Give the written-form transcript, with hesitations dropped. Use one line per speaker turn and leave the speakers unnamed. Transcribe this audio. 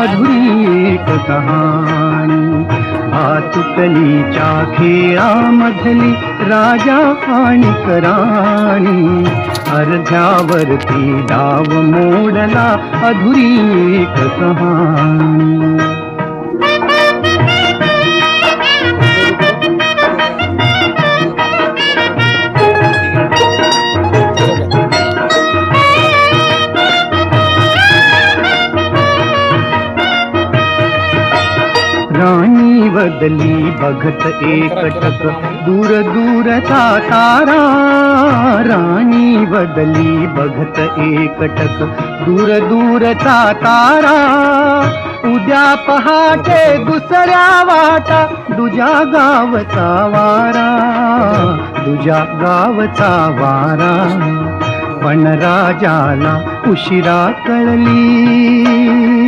अधुरी एक कहाणी. भातुकलीच्या खेळामधली राजा आणि राणी, अर्ध्यावरती डाव मोडला अधुरी एक कहाणी. राणी बदली बघत एकटक दूर दूरचा तारा. राणी बदली बघत एकटक दूर दूरचा तारा. उद्या पहाटे दुसऱ्या वाटा दुजा गावचा वारा, दुजा गावचा वारा. पण राजाला उशिरा कळली